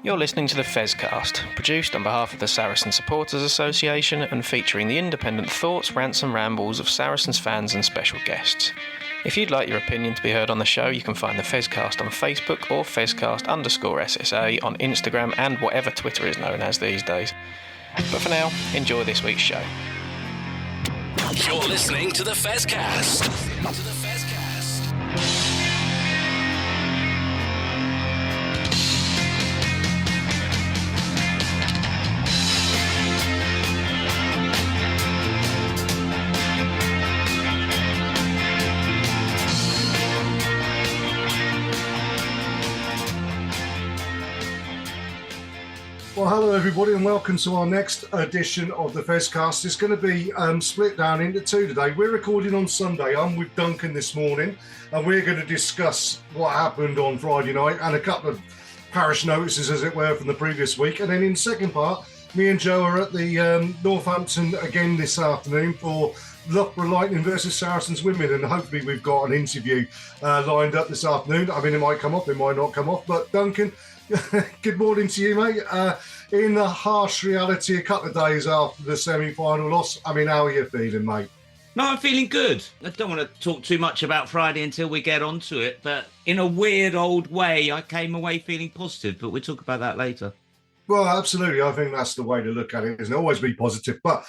You're listening to the Fezcast, produced on behalf of the Saracen Supporters Association and featuring the independent thoughts, rants and rambles of Saracens fans and special guests. If you'd like your opinion to be heard on the show, you can find the Fezcast on Facebook or Fezcast_SSA on Instagram and whatever Twitter is known as these days. But for now, enjoy this week's show. You're listening to the Fezcast. Well, hello everybody and welcome to our next edition of the Fezcast. It's going to be split down into two today. We're recording on Sunday. I'm with Duncan this morning and we're going to discuss what happened on Friday night and a couple of parish notices, as it were, from the previous week. And then in the second part, me and Joe are at the Northampton again this afternoon for Loughborough Lightning versus Saracens Women, and hopefully we've got an interview lined up this afternoon. I mean, it might come off, it might not come off, but Duncan, good morning to you, mate. In the harsh reality, a couple of days after the semi-final loss, I mean, how are you feeling, mate? No, I'm feeling good. I don't want to talk too much about Friday until we get onto it, but in a weird old way, I came away feeling positive, but we'll talk about that later. Well, absolutely. I think that's the way to look at it, isn't it? Always be positive. But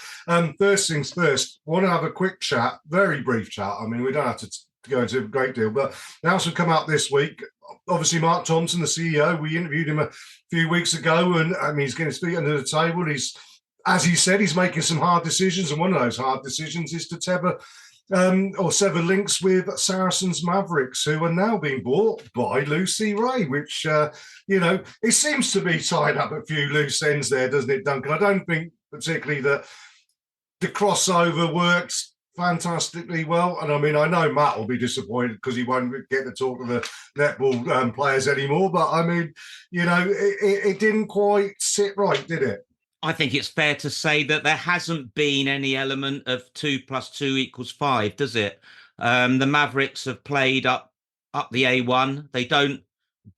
first things first, want to have a quick chat, very brief chat. I mean, we don't have to go into a great deal, but now some come out this week. Obviously, Mark Thompson, the CEO, we interviewed him a few weeks ago, and I mean, he's getting his feet under the table. He's, as he said, he's making some hard decisions, and one of those hard decisions is to sever links with Saracens Mavericks, who are now being bought by Lucy Ray, which, it seems to be tied up a few loose ends there, doesn't it, Duncan? I don't think particularly that the crossover works fantastically well. And I mean, I know Matt will be disappointed because he won't get to talk to the netball players anymore. But I mean, it didn't quite sit right, did it? I think it's fair to say that there hasn't been any element of 2 + 2 = 5, does it? The Mavericks have played up the A1. They don't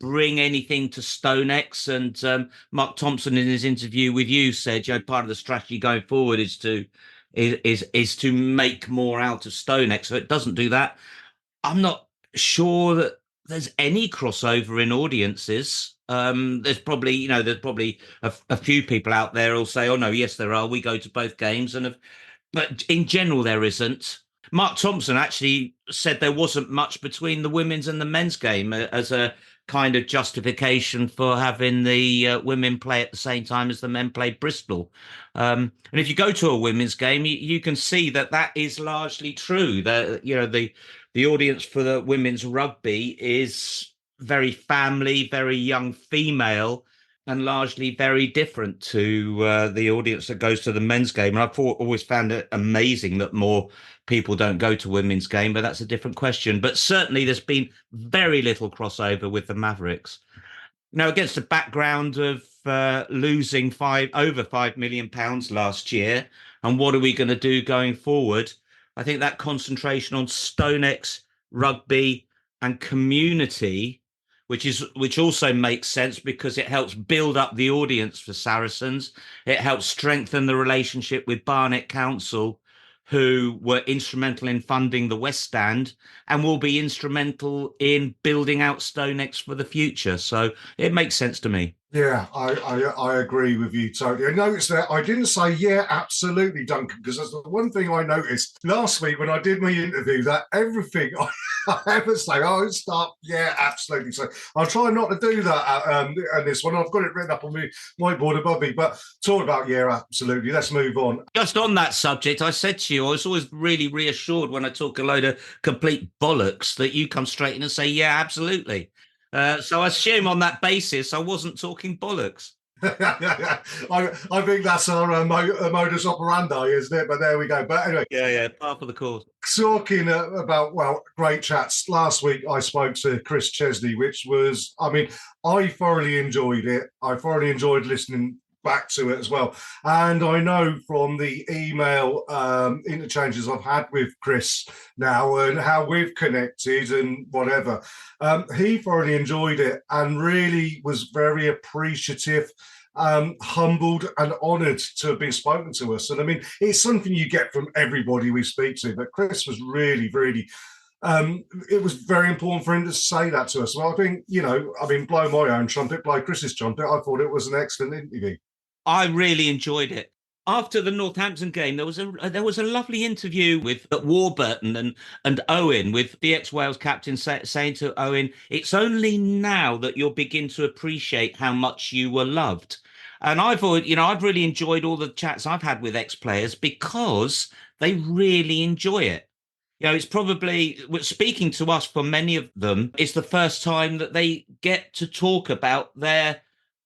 bring anything to StoneX. And Mark Thompson, in his interview with you, said, part of the strategy going forward is to make more out of StoneX. So it doesn't do that. I'm not sure that there's any crossover in audiences. There's probably a few people out there who'll say, "Oh no, yes, there are. We go to both games," but in general, there isn't. Mark Thompson actually said there wasn't much between the women's and the men's game as a kind of justification for having the women play at the same time as the men play Bristol. And if you go to a women's game, you can see that is largely true. The audience for the women's rugby is very family, very young female, and largely very different to the audience that goes to the men's game. And I've always found it amazing that more people don't go to women's game, but that's a different question. But certainly there's been very little crossover with the Mavericks. Now, against the background of losing over £5 million last year, and what are we going to do going forward? I think that concentration on StoneX, rugby and community, which also makes sense because it helps build up the audience for Saracens. It helps strengthen the relationship with Barnet Council, who were instrumental in funding the West Stand and will be instrumental in building out StoneX for the future. So it makes sense to me. Yeah, I agree with you totally. I noticed that I didn't say, yeah, absolutely, Duncan, because that's the one thing I noticed last week when I did my interview, that everything I ever say, I start, yeah, absolutely. So I'll try not to do that at this one. I've got it written up on my whiteboard above me, but talk about, yeah, absolutely. Let's move on. Just on that subject, I said to you, I was always really reassured when I talk a load of complete bollocks that you come straight in and say, yeah, absolutely. So I assume on that basis, I wasn't talking bollocks. I think that's our modus operandi, isn't it? But there we go. But anyway. Yeah, part of the course. Talking about, great chats. Last week, I spoke to Chris Chesney, which was, I thoroughly enjoyed it. I thoroughly enjoyed listening back to it as well. And I know from the email interchanges I've had with Chris now and how we've connected and whatever, he thoroughly enjoyed it and really was very appreciative, humbled and honoured to have been spoken to us. And I mean, it's something you get from everybody we speak to, but Chris was really, really, it was very important for him to say that to us. Well, I think, blow my own trumpet, blow Chris's trumpet. I thought it was an excellent interview. I really enjoyed it. After the Northampton game, there was a lovely interview with Warburton and Owen, with the ex-Wales captain saying to Owen, "It's only now that you'll begin to appreciate how much you were loved." And I've really enjoyed all the chats I've had with ex-players because they really enjoy it. It's probably, speaking to us, for many of them, it's the first time that they get to talk about their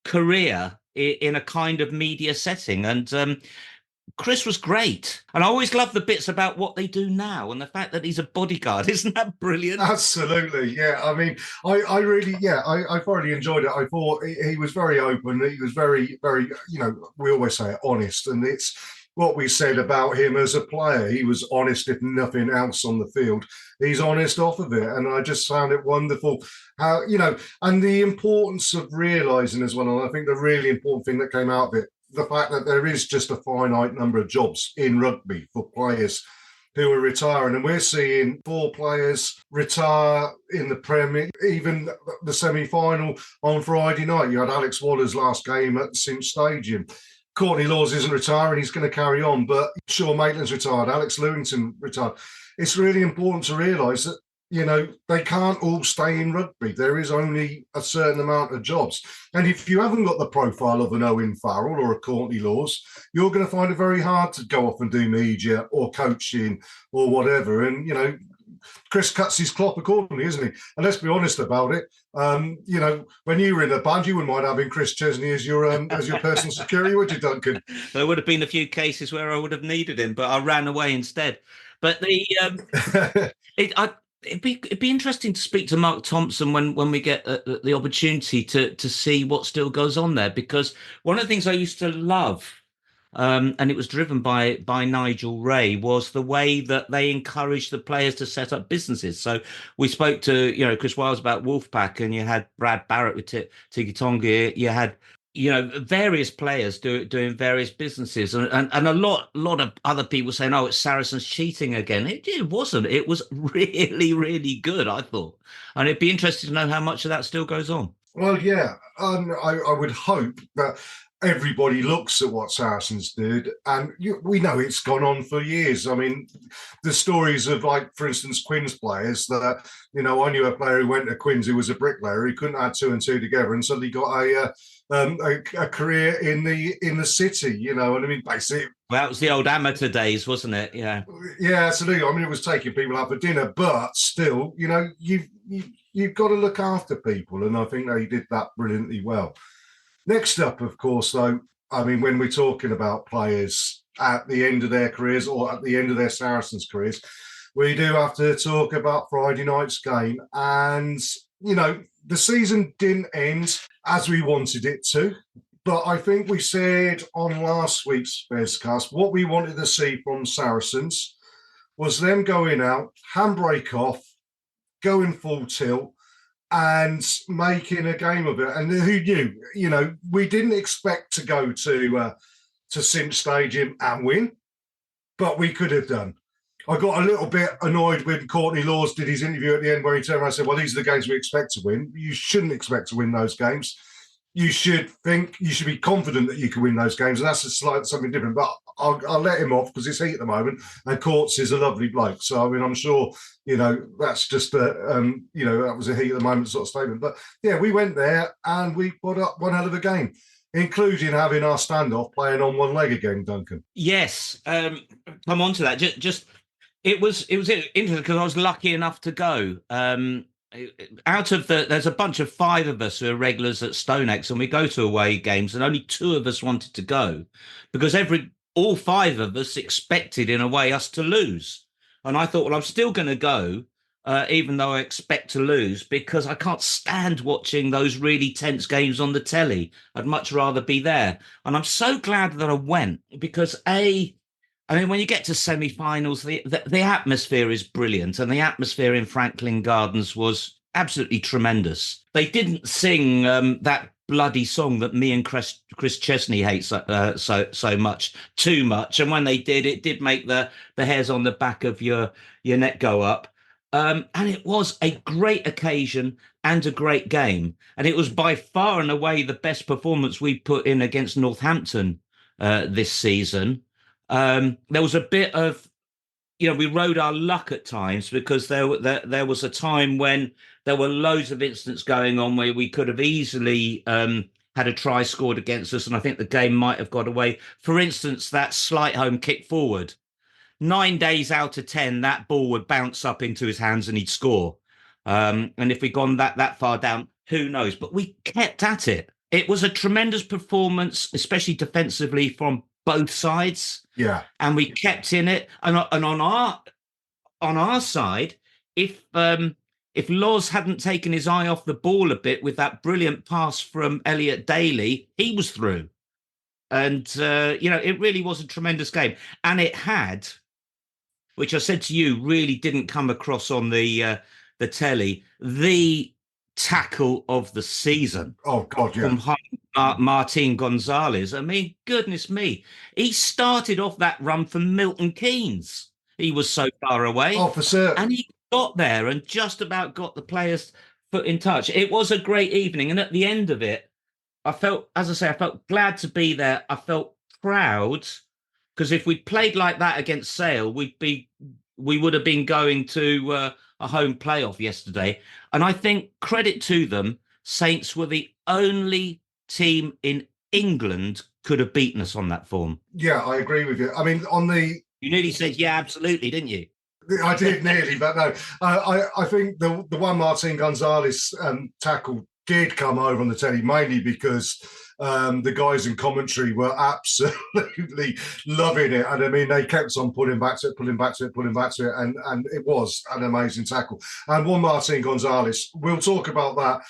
career in a kind of media setting. And Chris was great. And I always love the bits about what they do now and the fact that he's a bodyguard. Isn't that brilliant? Absolutely. Yeah. I mean, I really, I thoroughly enjoyed it. I thought he was very open. He was very, very, we always say honest. And it's what we said about him as a player. He was honest, if nothing else, on the field. He's honest off of it. And I just found it wonderful how, and the importance of realising as well. And I think the really important thing that came out of it, the fact that there is just a finite number of jobs in rugby for players who are retiring. And we're seeing 4 players retire in the Premier, even the semi-final on Friday night. You had Alex Waller's last game at St Stadium. Courtney Laws isn't retiring, he's going to carry on. But Shaw Maitland's retired, Alex Lewington retired. It's really important to realise that, they can't all stay in rugby. There is only a certain amount of jobs. And if you haven't got the profile of an Owen Farrell or a Courtney Laws, you're going to find it very hard to go off and do media or coaching or whatever. And, Chris cuts his cloth accordingly, isn't he? And let's be honest about it. When you were in the band, you wouldn't mind having Chris Chesney as your personal security, would you, Duncan? There would have been a few cases where I would have needed him, but I ran away instead. But it'd be interesting to speak to Mark Thompson when we get the opportunity to see what still goes on there, because one of the things I used to love, and it was driven by Nigel Ray, was the way that they encouraged the players to set up businesses. So we spoke to Chris Wiles about Wolfpack, and you had Brad Barrett with Tiki Tonga. You had various players doing various businesses, and a lot of other people saying, "Oh, it's Saracens cheating again." It wasn't. It was really, really good, I thought, and it'd be interesting to know how much of that still goes on. Well, yeah, I would hope that everybody looks at what Saracens did, and we know it's gone on for years. I mean, the stories of, like, for instance, Quins players that, I knew a player who went to Quins who was a bricklayer. He couldn't add 2 and 2 together and suddenly got a career in the city, and I mean, basically. Well, that was the old amateur days, wasn't it? Yeah, absolutely. I mean, it was taking people out for dinner, but still, you've got to look after people, and I think they did that brilliantly well. Next up, of course, though, I mean, when we're talking about players at the end of their careers or at the end of their Saracens careers, we do have to talk about Friday night's game. And, the season didn't end as we wanted it to, but I think we said on last week's Fezcast what we wanted to see from Saracens was them going out, handbrake off, going full tilt, and making a game of it. And who knew? We didn't expect to go to St Stadium and win, but we could have done. I got a little bit annoyed when Courtney Laws did his interview at the end, where he turned around and said, "Well, these are the games we expect to win." You shouldn't expect to win those games. You should be confident that you can win those games, and that's something different. But I'll let him off because it's heat at the moment, and Courts is a lovely bloke. So, I mean, I'm sure, that's just that was a heat at the moment sort of statement. But yeah, we went there and we put up one hell of a game, including having our standoff playing on one leg again, Duncan. Yes, come on to that. It was interesting because I was lucky enough to go. Out of there's a bunch of 5 of us who are regulars at StoneX, and we go to away games, and only 2 of us wanted to go because all 5 of us expected, in a way, us to lose. And I thought, well, I'm still going to go even though I expect to lose, because I can't stand watching those really tense games on the telly. I'd much rather be there. And I'm so glad that I went because I mean, when you get to semi-finals, the atmosphere is brilliant, and the atmosphere in Franklin Gardens was absolutely tremendous. They didn't sing that bloody song that me and Chris Chesney hates so much, too much. And when they did, it did make the hairs on the back of your neck go up. And it was a great occasion and a great game, and it was by far and away the best performance we put in against Northampton this season. There was a bit of, we rode our luck at times because there was a time when there were loads of incidents going on where we could have easily had a try scored against us, and I think the game might have got away. For instance, that slight home kick forward. 9 days out of 10, that ball would bounce up into his hands and he'd score. And if we'd gone that far down, who knows? But we kept at it. It was a tremendous performance, especially defensively from both sides. Yeah, and we kept in it. And on our side, if Loz hadn't taken his eye off the ball a bit with that brilliant pass from Elliot Daly, he was through. And it really was a tremendous game. And it had, which I said to you, really didn't come across on the telly, the tackle of the season. Oh God, yeah. From Martin Gonzalez. I mean, goodness me. He started off that run from Milton Keynes. He was so far away. Oh, for certain. And he got there and just about got the player's foot in touch. It was a great evening. And at the end of it, I felt glad to be there. I felt proud because if we'd played like that against Sale, we would have been going to a home playoff yesterday. And I think credit to them, Saints were the only team in England could have beaten us on that form. Yeah, I agree with you. I mean, you nearly said, yeah, absolutely, didn't you? I did nearly, but no. I think the one Martin Gonzalez tackle did come over on the telly, mainly because the guys in commentary were absolutely loving it. And I mean, they kept on pulling back to it. And it was an amazing tackle. And one Martin Gonzalez, we'll talk about that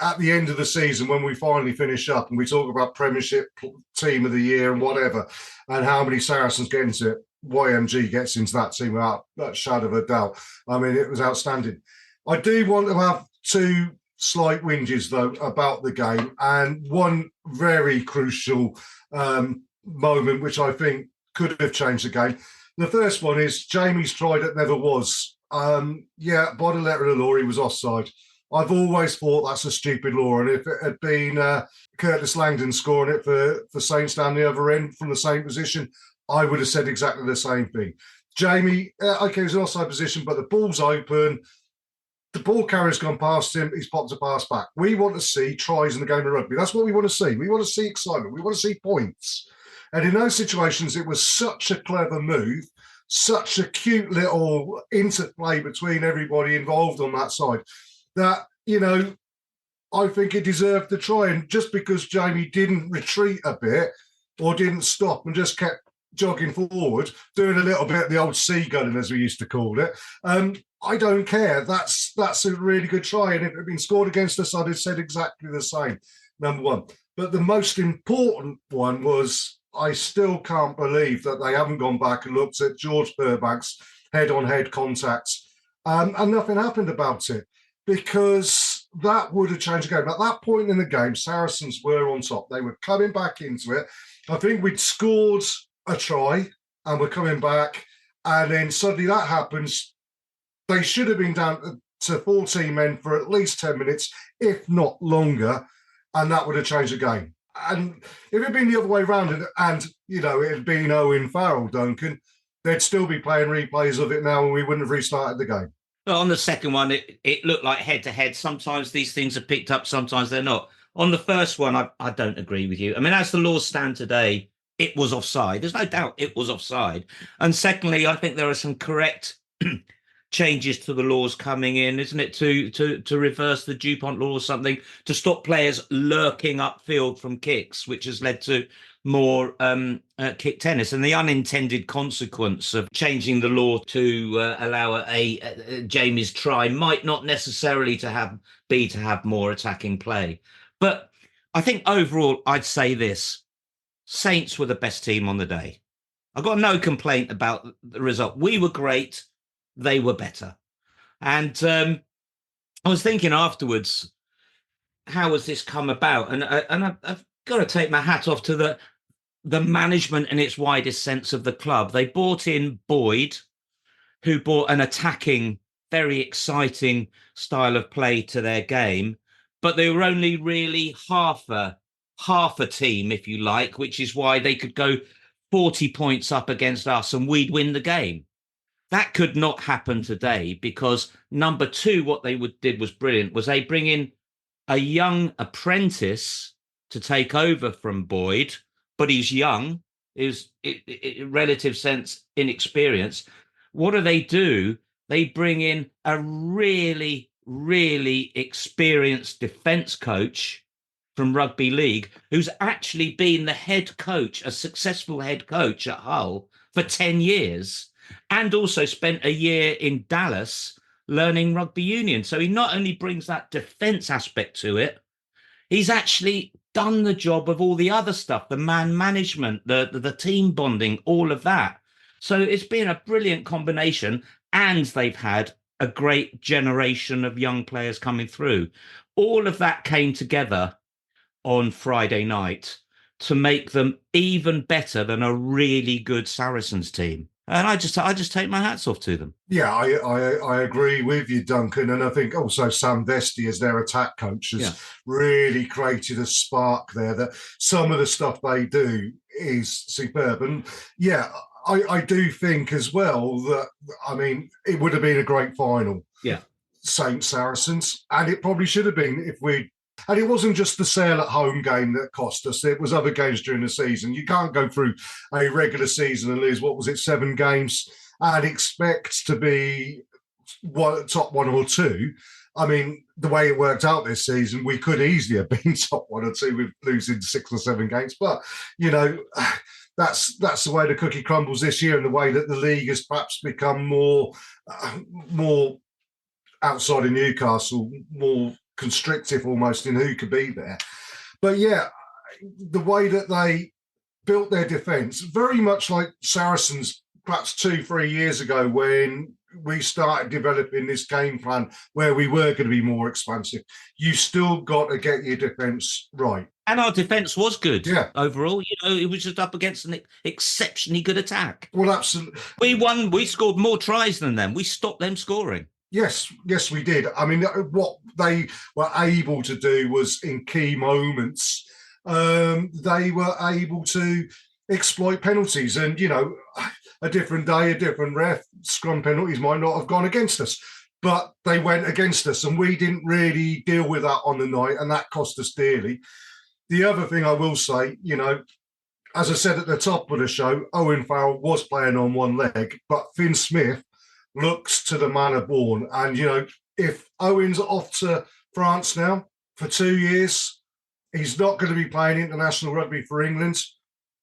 at the end of the season when we finally finish up and we talk about Premiership Team of the Year and whatever, and how many Saracens get into it. YMG gets into that team without that shadow of a doubt. I mean, it was outstanding. I do want to have two slight whinges, though, about the game, and one very crucial moment, which I think could have changed the game. The first one is Jamie's try that never was. By the letter of the law, he was offside. I've always thought that's a stupid law, and if it had been Curtis Langdon scoring it for Saints down the other end from the same position, I would have said exactly the same thing. Jamie, okay, it was an offside position, but the ball's open. The ball carrier's gone past him. He's popped a pass back. We want to see tries in the game of rugby. That's what we want to see. We want to see excitement. We want to see points. And in those situations, it was such a clever move, such a cute little interplay between everybody involved on that side that, I think it deserved the try. And just because Jamie didn't retreat a bit or didn't stop and just kept jogging forward, doing a little bit of the old seagunning, as we used to call it, I don't care. That's a really good try. And if it had been scored against us, I'd have said exactly the same, number one. But the most important one was, I still can't believe that they haven't gone back and looked at George Burbank's head-on-head contacts, and nothing happened about it, because that would have changed the game. At that point in the game, Saracens were on top. They were coming back into it. I think we'd scored a try and we're coming back, and then suddenly that happens. They should have been down to 14 men for at least 10 minutes, if not longer, and that would have changed the game. And if it had been the other way around and it had been Owen Farrell, Duncan, they'd still be playing replays of it now and we wouldn't have restarted the game. Well, on the second one, it looked like head-to-head. Sometimes these things are picked up, sometimes they're not. On the first one, I don't agree with you. I mean, as the laws stand today, it was offside. There's no doubt it was offside. And secondly, I think there are some correct changes to the laws coming in, isn't it, to reverse the DuPont law or something, to stop players lurking upfield from kicks, which has led to more kick tennis. And the unintended consequence of changing the law to allow a Jamie's try might not necessarily to have more attacking play. But I think overall, I'd say this: Saints were the best team on the day. I've got no complaint about the result. We were great. They were better. And I was thinking afterwards, how has this come about? And I've got to take my hat off to the management in its widest sense of the club. They brought in Boyd, who brought an attacking, very exciting style of play to their game, but they were only really half a team, if you like, which is why they could go 40 points up against us and we'd win the game. That could not happen today, because number two, what they did was brilliant, was they bring in a young apprentice to take over from Boyd, but he's young, is in relative sense inexperienced. What do? They bring in a really, really experienced defence coach from rugby league, who's actually been the head coach, a successful head coach at Hull for 10 years, and also spent a year in Dallas learning rugby union. So he not only brings that defence aspect to it, he's actually done the job of all the other stuff, the man management, the team bonding, all of that. So it's been a brilliant combination, and they've had a great generation of young players coming through. All of that came together on Friday night to make them even better than a really good Saracens team. And I just take my hats off to them. Yeah, I agree with you, Duncan. And I think also Sam Vesti, as their attack coach, has really created a spark there, that some of the stuff they do is superb. And yeah, I do think as well that, I mean, it would have been a great final. Yeah. Saints Saracens. And it probably should have been if we... And it wasn't just the Sale at home game that cost us. It was other games during the season. You can't go through a regular season and lose, 7 games and expect to be top 1 or 2. I mean, the way it worked out this season, we could easily have been top 1 or 2 with losing 6 or 7 games. But, you know, that's the way the cookie crumbles this year, and the way that the league has perhaps become more outside of Newcastle, more constrictive almost in who could be there. But yeah, the way that they built their defence, very much like Saracens perhaps 2-3 years ago, when we started developing this game plan where we were going to be more expansive. You still got to get your defence right. And our defence was good. Yeah. Overall, you know, it was just up against an exceptionally good attack. Well, absolutely. We scored more tries than them. We stopped them scoring. Yes, we did. I mean, what they were able to do was, in key moments, they were able to exploit penalties. And, you know, a different day, a different ref, scrum penalties might not have gone against us, but they went against us, and we didn't really deal with that on the night, and that cost us dearly. The other thing I will say, you know, as I said at the top of the show, Owen Farrell was playing on one leg, but Finn Smith looks to the manner born. And, you know, if Owen's off to France now for 2 years, he's not going to be playing international rugby for England.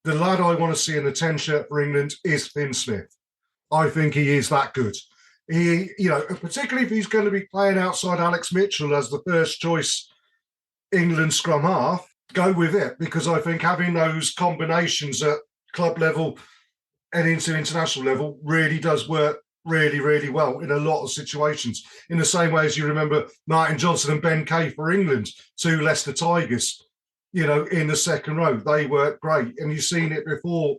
The lad I want to see in the 10 shirt for England is Finn Smith. I think he is that good. He, you know, particularly if he's going to be playing outside Alex Mitchell as the first choice England scrum half, go with it, because I think having those combinations at club level and into international level really does work really, really well in a lot of situations. In the same way as you remember Martin Johnson and Ben Kay for England, 2 Leicester Tigers, you know, in the second row. They work great. And you've seen it before.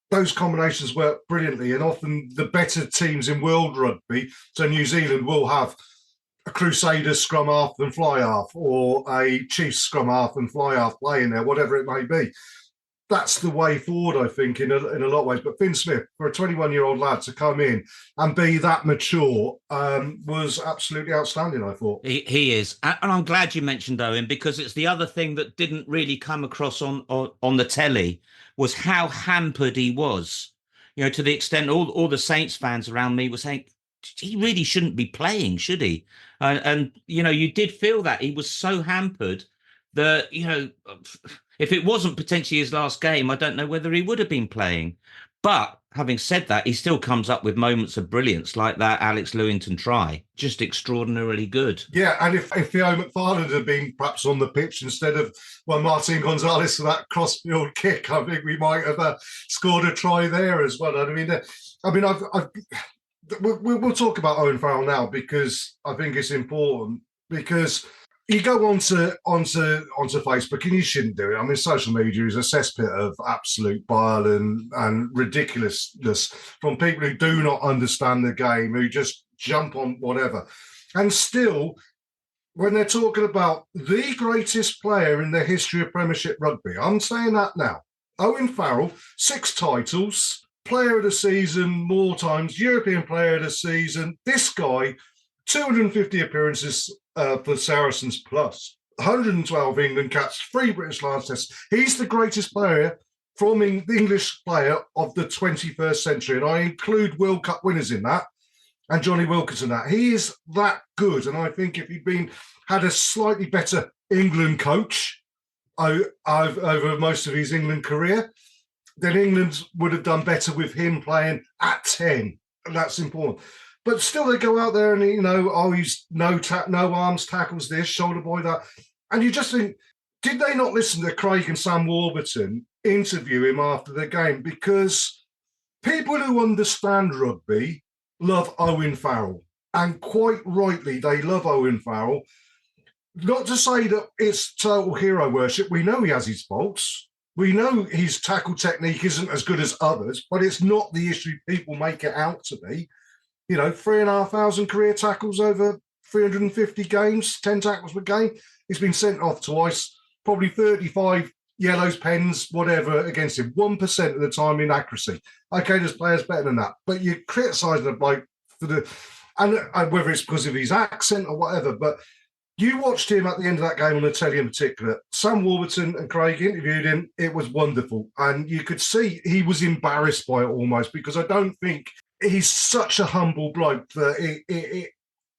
Those combinations work brilliantly. And often the better teams in world rugby, so New Zealand will have a Crusaders scrum half and fly half, or a Chiefs scrum half and fly half playing there, whatever it may be. That's the way forward, I think, in a lot of ways. But Finn Smith, for a 21-year-old lad to come in and be that mature, was absolutely outstanding, I thought. He is. And I'm glad you mentioned Owen, because it's the other thing that didn't really come across on the telly, was how hampered he was. You know, to the extent all the Saints fans around me were saying, he really shouldn't be playing, should he? And you did feel that he was so hampered that, if it wasn't potentially his last game, I don't know whether he would have been playing. But having said that, he still comes up with moments of brilliance like that Alex Lewington try. Just extraordinarily good. Yeah, and if Theo McFarland had been perhaps on the pitch instead of Martin Gonzalez for that crossfield kick, I think we might have scored a try there as well. We'll talk about Owen Farrell now because I think it's important, because you go onto Facebook and you shouldn't do it. I mean, social media is a cesspit of absolute bile and ridiculousness from people who do not understand the game, who just jump on whatever. And still, when they're talking about the greatest player in the history of Premiership rugby, I'm saying that now. Owen Farrell, 6 titles, Player of the Season more times, European Player of the Season. This guy, 250 appearances for Saracens plus, 112 England caps, 3 British Lions tests. He's the greatest player from the English player of the 21st century, and I include World Cup winners in that, and Johnny Wilkinson. That he is that good, and I think if he'd had a slightly better England coach over most of his England career, then England would have done better with him playing at 10. And that's important. But still, they go out there and, he's no arms tackles this, shoulder boy that. And you just think, did they not listen to Craig and Sam Warburton interview him after the game? Because people who understand rugby love Owen Farrell. And quite rightly, they love Owen Farrell. Not to say that it's total hero worship. We know he has his faults. We know his tackle technique isn't as good as others, but it's not the issue people make it out to be. 3,500 career tackles over 350 games, 10 tackles per game. He's been sent off twice, probably 35 yellows, pens, whatever against him. 1% of the time inaccuracy. Okay, there's players better than that, but you're criticising the bloke for and whether it's because of his accent or whatever, but you watched him at the end of that game on the telly in particular. Sam Warburton and Craig interviewed him. It was wonderful. And you could see he was embarrassed by it almost, because I don't think he's such a humble bloke that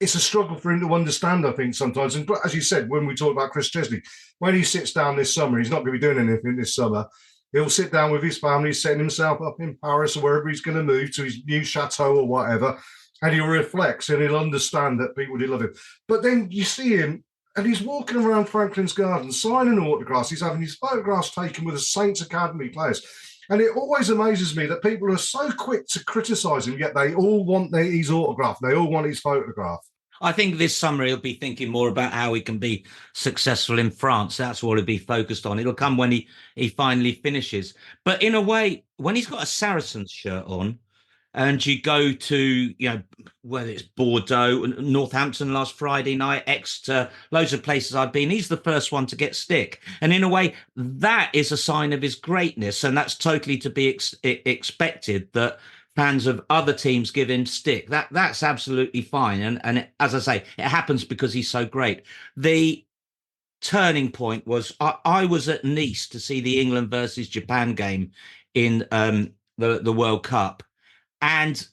it's a struggle for him to understand, I think, sometimes. And as you said, when we talk about Chris Chesley, when he sits down this summer, he's not going to be doing anything this summer. He'll sit down with his family, setting himself up in Paris or wherever he's going to move to, his new chateau or whatever, and he'll reflect and he'll understand that people do love him. But then you see him, and he's walking around Franklins Gardens, signing autographs. He's having his photographs taken with the Saints Academy players. And it always amazes me that people are so quick to criticise him, yet they all want his autograph. They all want his photograph. I think this summer he'll be thinking more about how he can be successful in France. That's what he'll be focused on. It'll come when he finally finishes. But in a way, when he's got a Saracens shirt on, and you go to, whether it's Bordeaux, Northampton last Friday night, Exeter, loads of places I've been, he's the first one to get stick. And in a way, that is a sign of his greatness. And that's totally to be expected, that fans of other teams give him stick. That's absolutely fine. And as I say, it happens because he's so great. The turning point was, I was at Nice to see the England versus Japan game in the World Cup. And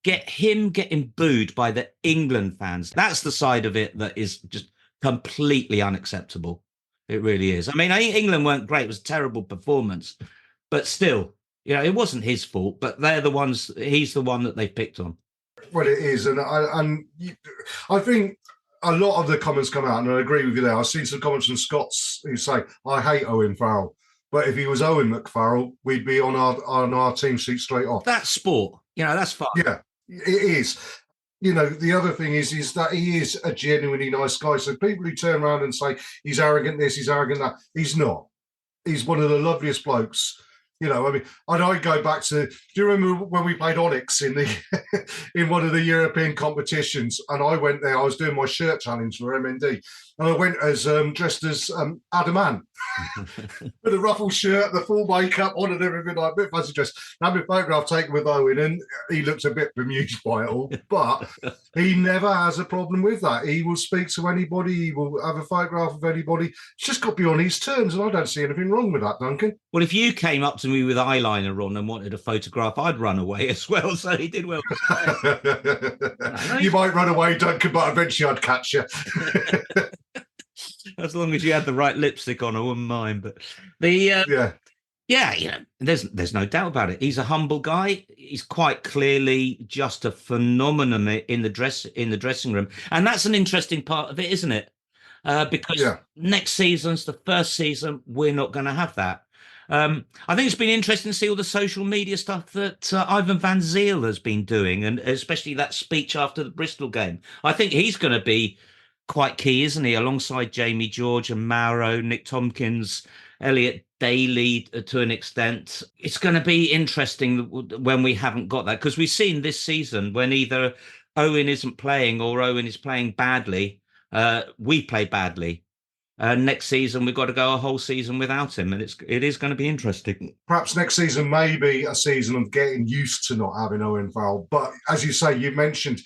get him getting booed by the England fans. That's the side of it that is just completely unacceptable. It really is. I mean, England weren't great. It was a terrible performance. But still, it wasn't his fault. But they're the ones, he's the one that they picked on. Well, it is. And I think a lot of the comments come out, and I agree with you there. I've seen some comments from Scots who say, I hate Owen Farrell. But if he was Owen McFarrell, we'd be on our team sheet straight off. That's sport. That's fun. Yeah, it is. The other thing is that he is a genuinely nice guy. So people who turn around and say he's arrogant this, he's arrogant that, he's not. He's one of the loveliest blokes. And I go back to, do you remember when we played Onyx in one of the European competitions? And I went there, I was doing my shirt challenge for MND. And I went as dressed as Adaman, with a ruffled shirt, the full makeup on and everything, like a bit fuzzy dress. I had a photograph taken with Owen, and he looks a bit bemused by it all, but he never has a problem with that. He will speak to anybody, he will have a photograph of anybody. It's just got to be on his terms, and I don't see anything wrong with that, Duncan. Well, if you came up to to me with eyeliner on and wanted a photograph, I'd run away as well. So he did well. You might run away, Duncan, but eventually I'd catch you. As long as you had the right lipstick on, I wouldn't mind. But the yeah, there's no doubt about it. He's a humble guy. He's quite clearly just a phenomenon in the dressing room, and that's an interesting part of it, isn't it? Because next season's the first season we're not going to have that. I think it's been interesting to see all the social media stuff that Ivan van Zyl has been doing, and especially that speech after the Bristol game. I think he's going to be quite key, isn't he? Alongside Jamie George and Mauro, Nick Tompkins, Elliot Daly to an extent. It's going to be interesting when we haven't got that, because we've seen this season when either Owen isn't playing or Owen is playing badly, we play badly. Next season, we've got to go a whole season without him, and it is going to be interesting. Perhaps next season may be a season of getting used to not having Owen Farrell. But as you say, you mentioned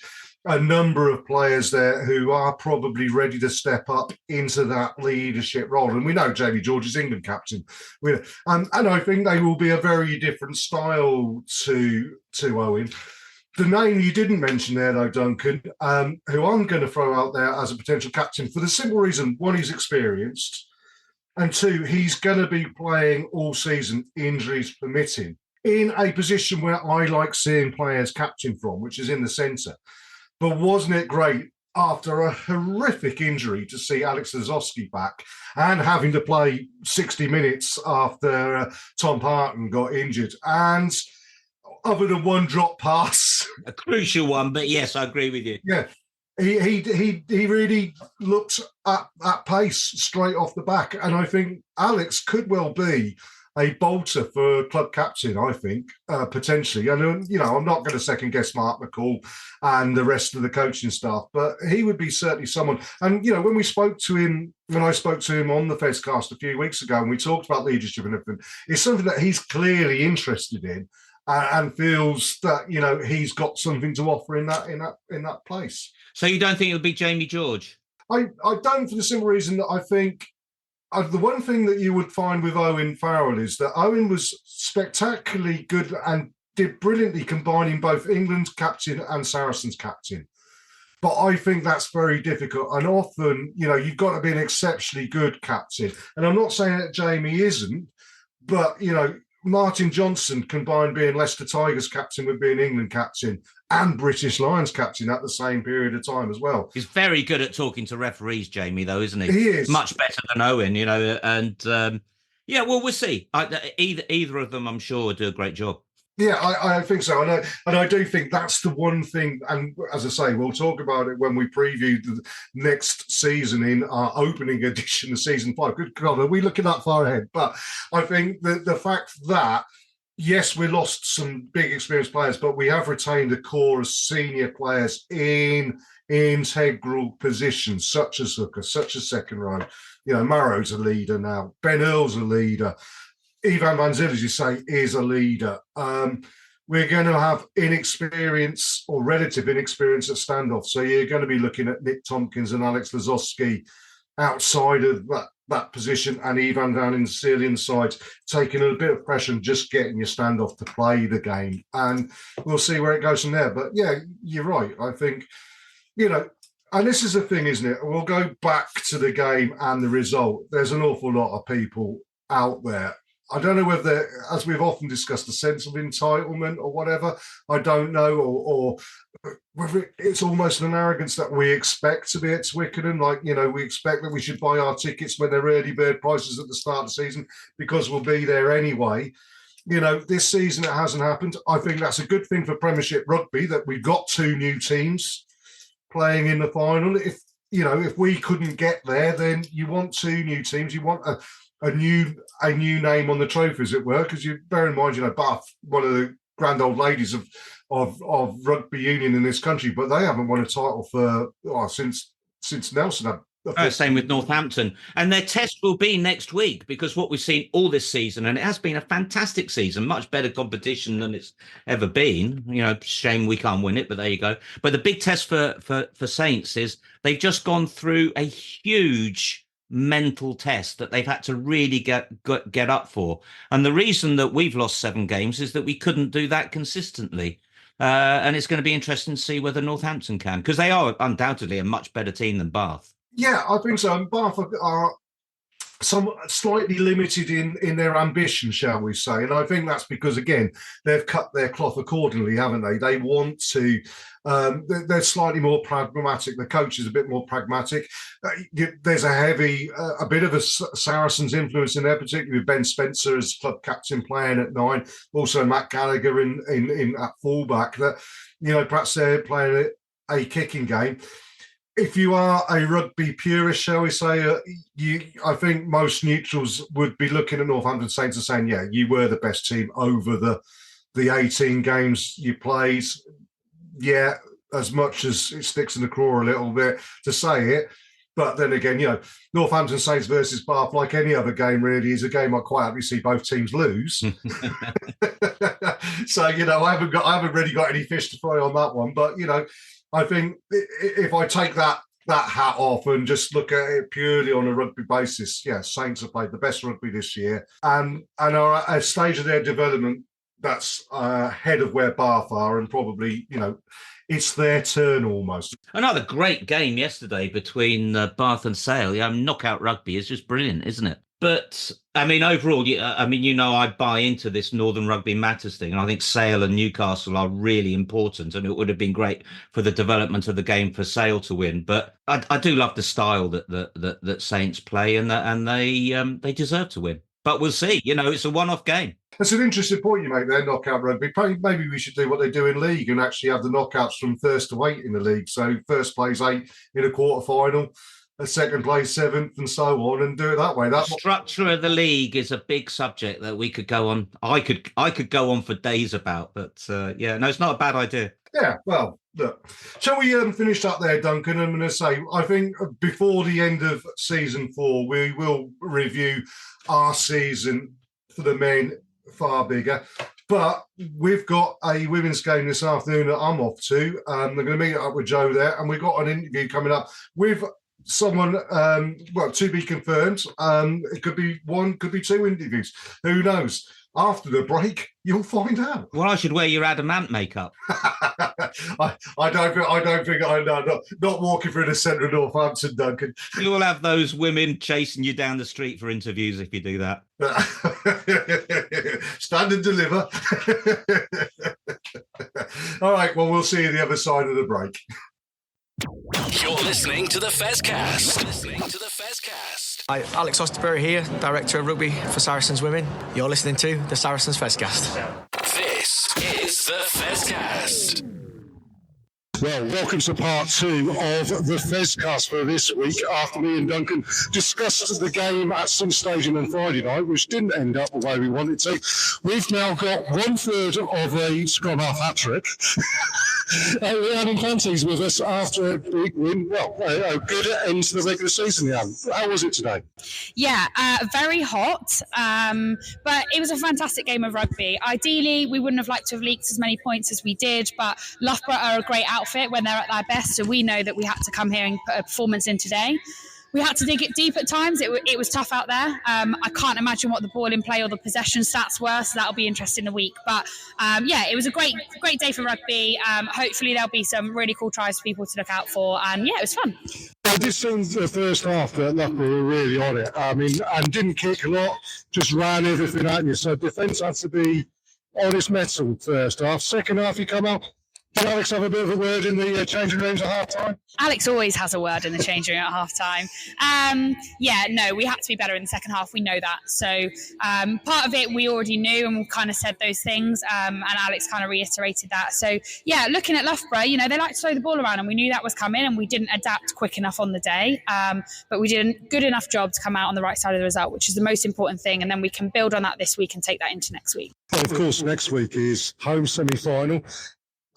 a number of players there who are probably ready to step up into that leadership role. And we know Jamie George is England captain. And I think they will be a very different style to Owen. The name you didn't mention there, though, Duncan, who I'm going to throw out there as a potential captain for the simple reason, one, he's experienced, and two, he's going to be playing all season, injuries permitting, in a position where I like seeing players captain from, which is in the centre. But wasn't it great after a horrific injury to see Alex Lazowski back and having to play 60 minutes after Tom Parton got injured? And other than one drop pass, a crucial one, but yes, I agree with you. Yeah, he really looked at pace straight off the back, and I think Alex could well be a bolter for club captain. I think potentially, and I'm not going to second guess Mark McCall and the rest of the coaching staff, but he would be certainly someone. And when I spoke to him on the Fezcast a few weeks ago, and we talked about leadership and everything, it's something that he's clearly interested in. And feels that he's got something to offer in that place. So you don't think it'll be Jamie George? I don't, for the simple reason that I think the one thing that you would find with Owen Farrell is that Owen was spectacularly good and did brilliantly combining both England's captain and Saracens captain. But I think that's very difficult, and often you've got to be an exceptionally good captain. And I'm not saying that Jamie isn't, but Martin Johnson combined being Leicester Tigers captain with being England captain and British Lions captain at the same period of time as well. He's very good at talking to referees, Jamie, though, isn't he? He is. Much better than Owen, and well, we'll see. Either of them, I'm sure, will do a great job. Yeah, I think so. And I do think that's the one thing, and as I say, we'll talk about it when we preview the next season in our opening edition of season 5. Good God, are we looking that far ahead? But I think the fact that, yes, we lost some big experienced players, but we have retained a core of senior players in integral positions, such as hooker, such as second row. Maro's a leader now. Ben Earl's a leader. Ivan van Zyl, as you say, is a leader. We're going to have inexperience or relative inexperience at standoff. So you're going to be looking at Nick Tompkins and Alex Lazowski outside of that position, and Ivan van Zyl inside, taking a bit of pressure and just getting your standoff to play the game. And we'll see where it goes from there. But yeah, you're right. I think, and this is the thing, isn't it? We'll go back to the game and the result. There's an awful lot of people out there. I don't know whether, as we've often discussed, a sense of entitlement or whatever. I don't know, or whether it's almost an arrogance that we expect to be at Twickenham. Like, we expect that we should buy our tickets when they're early bird prices at the start of the season because we'll be there anyway. This season it hasn't happened. I think that's a good thing for Premiership rugby that we've got 2 new teams playing in the final. If we couldn't get there, then you want 2 new teams. You want a new name on the trophy, as it were, because you bear in mind, Bath, one of the grand old ladies of rugby union in this country, but they haven't won a title since Nelson had. Same with Northampton, and their test will be next week, because what we've seen all this season, and it has been a fantastic season, much better competition than it's ever been. Shame we can't win it, but there you go. But the big test for Saints is they've just gone through a huge mental test that they've had to really get up for. And the reason that we've lost 7 games is that we couldn't do that consistently. And it's going to be interesting to see whether Northampton can, because they are undoubtedly a much better team than Bath. Yeah, I think so. And Bath are slightly limited in their ambition, shall we say. And I think that's because, again, they've cut their cloth accordingly, haven't they? They want to, they're slightly more pragmatic. The coach is a bit more pragmatic. There's a bit of a Saracens influence in there, particularly with Ben Spencer as club captain playing at 9, also Matt Gallagher in at fullback, that, perhaps they're playing a kicking game. If you are a rugby purist, shall we say, I think most neutrals would be looking at Northampton Saints and saying, yeah, you were the best team over the 18 games you played. Yeah, as much as it sticks in the craw a little bit to say it. But then again, Northampton Saints versus Bath, like any other game, really, is a game I quite happy to see both teams lose. So, I haven't really got any fish to fry on that one. But, I think if I take that hat off and just look at it purely on a rugby basis, yeah, Saints have played the best rugby this year and are at a stage of their development that's ahead of where Bath are, and probably, it's their turn almost. Another great game yesterday between Bath and Sale. Knockout rugby is just brilliant, isn't it? But, overall, I buy into this Northern Rugby Matters thing, and I think Sale and Newcastle are really important, and it would have been great for the development of the game for Sale to win. But I do love the style that Saints play, and they deserve to win. But we'll see. It's a one-off game. That's an interesting point you make there, knockout rugby. Maybe we should do what they do in league and actually have the knockouts from first to 8 in the league. So first plays 8 in a quarter-final, a second place 7th, and so on, and do it that way. The structure of the league is a big subject that we could go on. I could go on for days about, but it's not a bad idea. Yeah, well, look, shall we finish up there, Duncan? I'm going to say, I think before the end of season 4, we will review our season for the men far bigger. But we've got a women's game this afternoon that I'm off to. I'm going to meet up with Joe there, and we've got an interview coming up with someone, to be confirmed. It could be 1, could be 2 interviews. Who knows? After the break, you'll find out. Well, I should wear your adamant makeup. I don't think I'm not walking through the centre of Northampton, Duncan. You will have those women chasing you down the street for interviews if you do that. Stand and deliver. All right, well, we'll see you the other side of the break. You're listening to the Fezcast. Hi, Alex Osterbury here, Director of Rugby for Saracens Women. You're listening to the Saracens Fezcast. This is the Fezcast. Well, welcome to part 2 of the Fezcast for this week, after me and Duncan discussed the game at some stage on Friday night, which didn't end up the way we wanted to. We've now got 1/3 of a scrum half hat-trick. Leanne Infante's with us after a big win. Well, a good end to the regular season, Leanne. How was it today? Yeah, very hot, but it was a fantastic game of rugby. Ideally, we wouldn't have liked to have leaked as many points as we did, but Loughborough are a great outfit when they're at their best, so we know that we had to come here and put a performance in today. We had to dig it deep at times. It was tough out there. I can't imagine what the ball in play or the possession stats were, so that'll be interesting in a week. But it was a great day for rugby. Hopefully there'll be some really cool tries for people to look out for. And it was fun. Well, this seems the first half that Loughborough were really on it. And didn't kick a lot, just ran everything at you. So defence had to be on its mettle first half. Second half, you come out. Did Alex have a bit of a word in the changing rooms at half-time? Alex always has a word in the changing room at half-time. We had to be better in the second half. We know that. So part of it we already knew, and we kind of said those things, and Alex kind of reiterated that. So, looking at Loughborough, they like to throw the ball around, and we knew that was coming, and we didn't adapt quick enough on the day. But we did a good enough job to come out on the right side of the result, which is the most important thing, and then we can build on that this week and take that into next week. Well, of course, next week is home semi-final.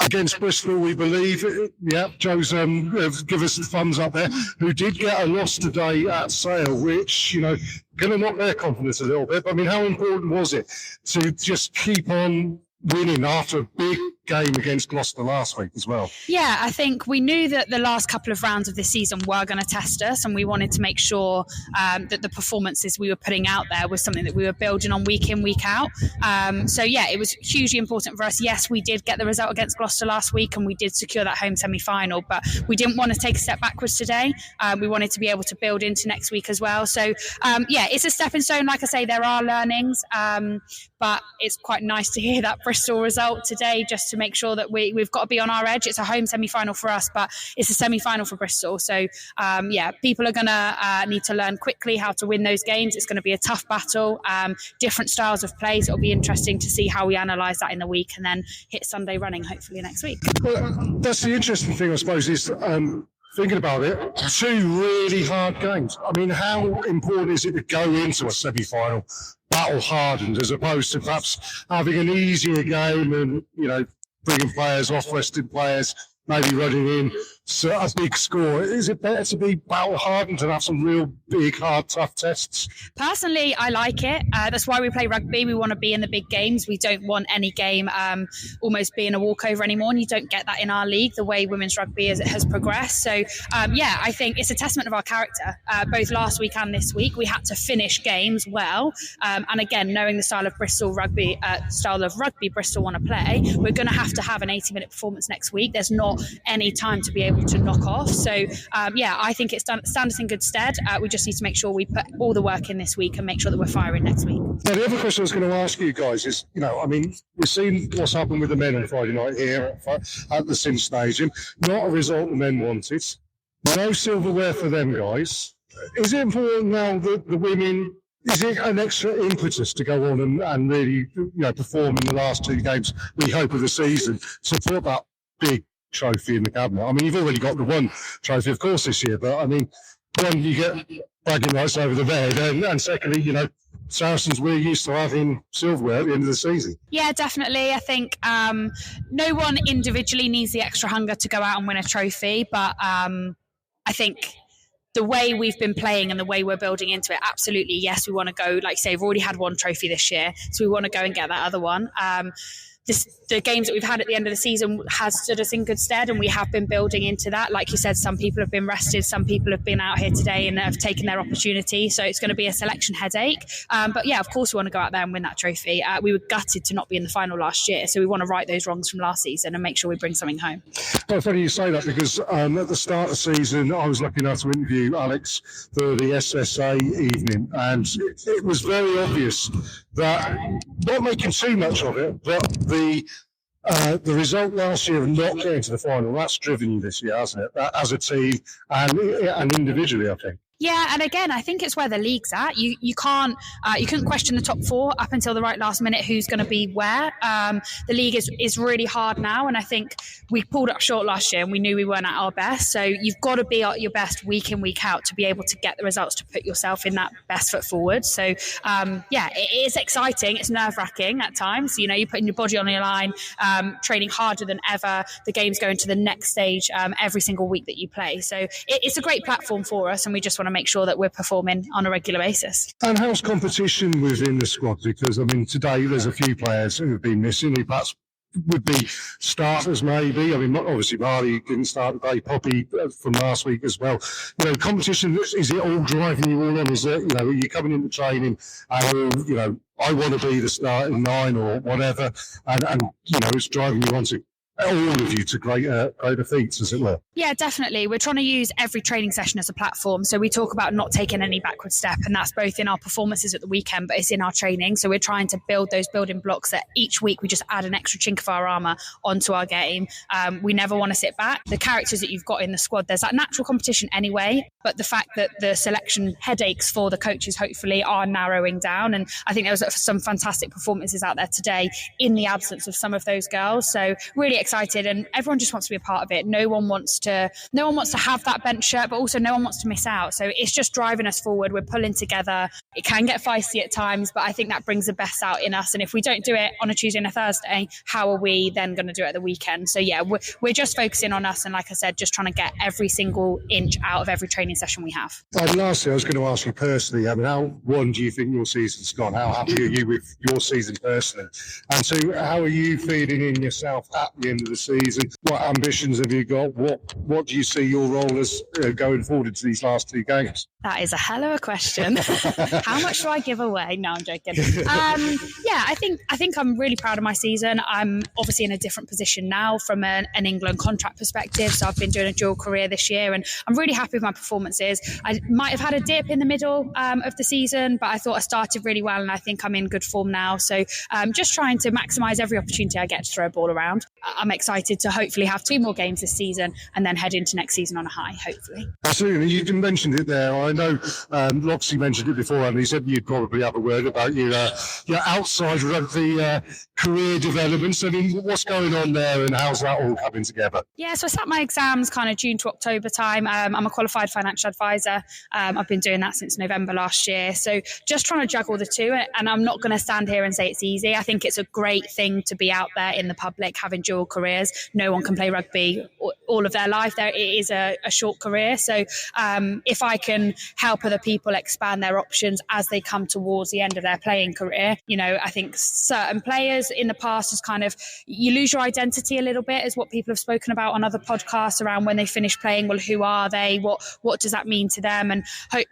Against Bristol, we believe. Yeah, Joe's give us the thumbs up there, who did get a loss today at Sale, which, going to knock their confidence a little bit. How important was it to just keep on winning after a big game against Gloucester last week as well. Yeah, I think we knew that the last couple of rounds of this season were going to test us, and we wanted to make sure that the performances we were putting out there was something that we were building on week in, week out. So yeah, it was hugely important for us. Yes, we did get the result against Gloucester last week, and we did secure that home semi-final, but we didn't want to take a step backwards today. We wanted to be able to build into next week as well. So yeah, it's a stepping stone. Like I say, there are learnings, but it's quite nice to hear that Bristol result today, just to make sure that we've got to be on our edge. It's a home semi-final for us, but it's a semi-final for Bristol. So yeah, people are going to need to learn quickly how to win those games. It's going to be a tough battle, different styles of plays. It'll be interesting to see how we analyse that in the week and then hit Sunday running hopefully next week. Well, that's the interesting thing, I suppose, is thinking about it, 2 really hard games. I mean, how important is it to go into a semi-final battle hardened as opposed to perhaps having an easier game and, bringing players off, resting players, maybe running in a big score? Is it better to be battle hardened and have some real big, hard, tough tests? Personally, I like it. That's why we play rugby. We want to be in the big games. We don't want any game almost being a walkover anymore, and you don't get that in our league the way women's rugby has progressed. So yeah, I think it's a testament of our character. Both last week and this week, we had to finish games well. And again, knowing the style of rugby Bristol want to play, we're going to have an 80-minute performance next week. There's not any time to be able to knock off. So yeah, I think it's stand us in good stead. We just need to make sure we put all the work in this week and make sure that we're firing next week. Now, the other question I was going to ask you guys is, we've seen what's happened with the men on Friday night here at the Sim Stadium. Not a result the men wanted. No silverware for them guys. Is it important now that the women, is it an extra impetus to go on and really perform in the last 2 games, we hope, of the season, to put that big trophy in the cabinet? I mean, you've already got the 1 trophy, of course, this year, but I mean, one, you get bragging rights over the bed, and secondly, Saracens, we're used to having silverware at the end of the season. Yeah, definitely. I think no one individually needs the extra hunger to go out and win a trophy, but I think the way we've been playing and the way we're building into it, absolutely, yes, we want to go, like you say, we've already had 1 trophy this year, so we want to go and get that other one. The games that we've had at the end of the season has stood us in good stead, and we have been building into that. Like you said, some people have been rested, some people have been out here today and have taken their opportunity, so it's going to be a selection headache. But yeah, of course we want to go out there and win that trophy. We were gutted to not be in the final last year, so we want to right those wrongs from last season and make sure we bring something home. Well, funny you say that, because at the start of the season I was lucky enough to interview Alex for the SSA evening, and it was very obvious that, not making too much of it, but the result last year of not getting to the final, that's driven you this year, hasn't it? As a team and individually, I think. Yeah, and again, I think it's where the league's at. You couldn't question the top 4 up until the right last minute who's going to be where. The league is really hard now, and I think we pulled up short last year and we knew we weren't at our best. So you've got to be at your best week in, week out to be able to get the results to put yourself in that best foot forward. So yeah, it is exciting. It's nerve-wracking at times. You're putting your body on your line, training harder than ever. The game's going to the next stage every single week that you play. So it's a great platform for us, and we just want to make sure that we're performing on a regular basis. And how's competition within the squad? Because, I mean, today there's a few players who have been missing, who perhaps would be starters maybe. I mean, obviously Marley didn't start today, Poppy from last week as well. Competition, is it all driving you all on? Is it, are you coming into training and, I want to be the starting 9 or whatever, and it's driving you on to all of you to greater feats, as it were? Yeah, definitely. We're trying to use every training session as a platform. So we talk about not taking any backward step, and that's both in our performances at the weekend, but it's in our training. So we're trying to build those building blocks that each week we just add an extra chink of our armour onto our game. We never want to sit back. The characters that you've got in the squad, there's that natural competition anyway, but the fact that the selection headaches for the coaches hopefully are narrowing down. And I think there was some fantastic performances out there today in the absence of some of those girls. So really excited, and everyone just wants to be a part of it. No one wants to have that bench shirt, but also no one wants to miss out. So it's just driving us forward. We're pulling together. It can get feisty at times, but I think that brings the best out in us. And if we don't do it on a Tuesday and a Thursday, how are we then going to do it at the weekend? So yeah, we're just focusing on us. And like I said, just trying to get every single inch out of every training session we have. And lastly, I was going to ask you personally, I mean, how do you think your season's gone? How happy are you with your season personally? And two, how are you feeling in yourself at the end of the season? What ambitions have you got? What do you see your role as going forward into these last 2 games? That is a hell of a question. How much do I give away? No, I'm joking. I think I'm really proud of my season. I'm obviously in a different position now from an England contract perspective. So I've been doing a dual career this year, and I'm really happy with my performances. I might have had a dip in the middle of the season, but I thought I started really well, and I think I'm in good form now. So just trying to maximise every opportunity I get to throw a ball around. I'm excited to hopefully have 2 more games this season and then head into next season on a high, hopefully. Absolutely. You mentioned it there. I know Loxley mentioned it before, and he said you'd probably have a word about your outside rugby career developments. I mean, what's going on there and how's that all coming together? Yeah, so I sat my exams kind of June to October time. I'm a qualified financial advisor. I've been doing that since November last year. So just trying to juggle the two. And I'm not going to stand here and say it's easy. I think it's a great thing to be out there in the public, having dual careers. No one can play rugby all of their life. It is a short career. So if I can help other people expand their options as they come towards the end of their playing career, I think certain players in the past is kind of, you lose your identity a little bit, is what people have spoken about on other podcasts around when they finish playing. Well, who are they? What does that mean to them? And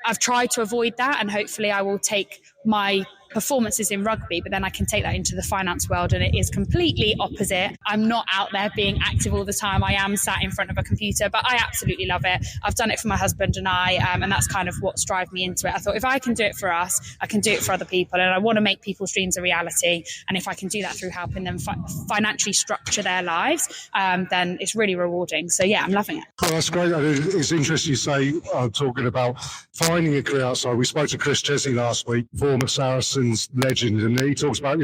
I've tried to avoid that, and hopefully I will take my performances in rugby, but then I can take that into the finance world, and it is completely opposite. I'm not out there being active all the time. I am sat in front of a computer, but I absolutely love it. I've done it for my husband and I, and that's kind of what's drove me into it. I thought, if I can do it for us, I can do it for other people, and I want to make people's dreams a reality. And if I can do that through helping them financially structure their lives, then it's really rewarding. So yeah, I'm loving it. Well, that's great. It's interesting you say, talking about finding a career outside. We spoke to Chris Chesney last week, former Saracens legend, and he talks about,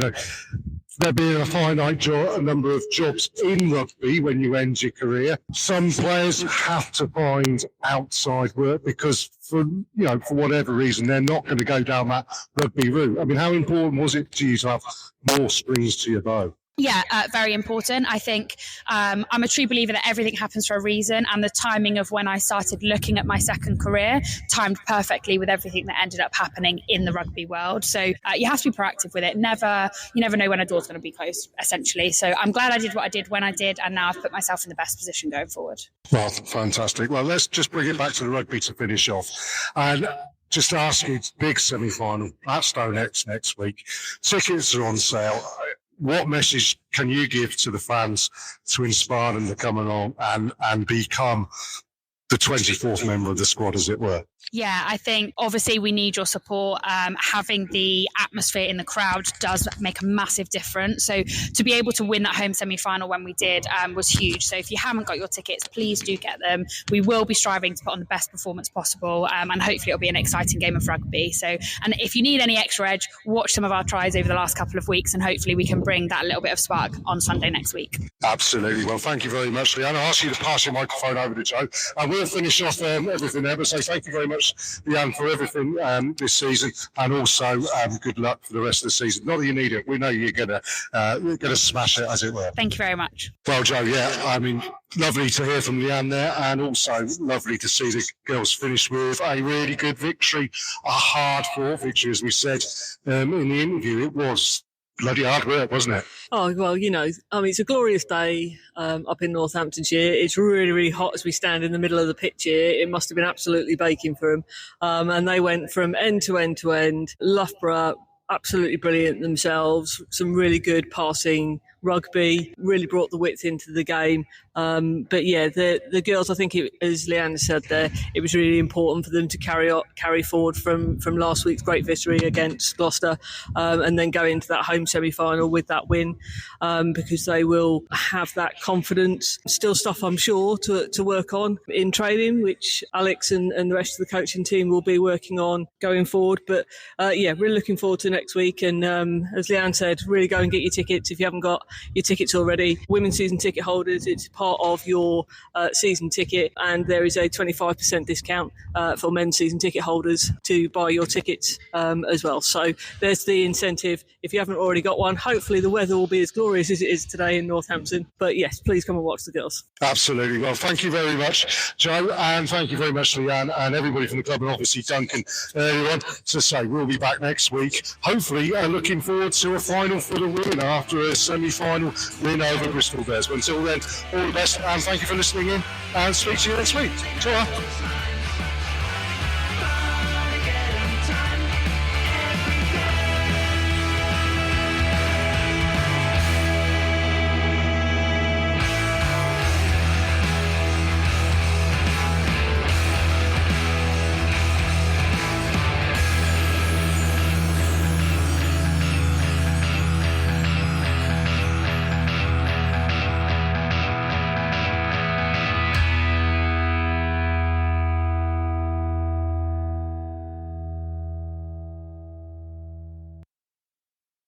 there being a finite number of jobs in rugby when you end your career. Some players have to find outside work because for whatever reason, they're not going to go down that rugby route. I mean, how important was it to you to have more strings to your bow? Yeah, very important. I think I'm a true believer that everything happens for a reason, and the timing of when I started looking at my second career timed perfectly with everything that ended up happening in the rugby world. So you have to be proactive with it. You never know when a door's going to be closed, essentially. So I'm glad I did what I did when I did, and now I've put myself in the best position going forward. Well, fantastic. Well, let's just bring it back to the rugby to finish off. And just ask you, big semi-final at Stonex next week. Tickets are on sale. What message can you give to the fans to inspire them to come along and become the 24th member of the squad, as it were? Yeah, I think obviously we need your support. Having the atmosphere in the crowd does make a massive difference. So to be able to win that home semi-final when we did was huge. So if you haven't got your tickets, please do get them. We will be striving to put on the best performance possible, and hopefully it'll be an exciting game of rugby. So, and if you need any extra edge, watch some of our tries over the last couple of weeks, and hopefully we can bring that little bit of spark on Sunday next week. Absolutely. Well, thank you very much, Leanne. I'll ask you to pass your microphone over to Joe. And we'll finish off everything there, but say thank you very much, Leanne, for everything this season, and also good luck for the rest of the season. Not that you need it, we know you're gonna smash it, as it were. Thank you very much. Well, Joe, yeah, I mean, lovely to hear from Leanne there, and also lovely to see the girls finish with a really good victory, a hard-fought victory, as we said in the interview. It was bloody hard work, wasn't it? Oh, well, it's a glorious day up in Northamptonshire. It's really, really hot as we stand in the middle of the pitch here. It must have been absolutely baking for them. And they went from end to end to end. Loughborough, absolutely brilliant themselves. Some really good passing rugby, really brought the width into the game. But yeah, the girls, I think, as Leanne said there, it was really important for them to carry forward from last week's great victory against Gloucester, and then go into that home semi-final with that win, because they will have that confidence. Still stuff, I'm sure, to work on in training, which Alex and the rest of the coaching team will be working on going forward. But yeah, really looking forward to next week. And as Leanne said, really go and get your tickets if you haven't got your tickets already. Women's season ticket holders, it's part of your season ticket, and there is a 25% discount for men's season ticket holders to buy your tickets as well. So there's the incentive. If you haven't already got one, hopefully the weather will be as glorious as it is today in Northampton. But yes, please come and watch the girls. Absolutely. Well, thank you very much, Joe, and thank you very much, Leanne, and everybody from the club, and obviously Duncan earlier on. To say, we'll be back next week, hopefully looking forward to a final for the women after a semi-final win over Bristol Bears. But until then, all the best, and thank you for listening in, and speak to you next week. Ta-ra.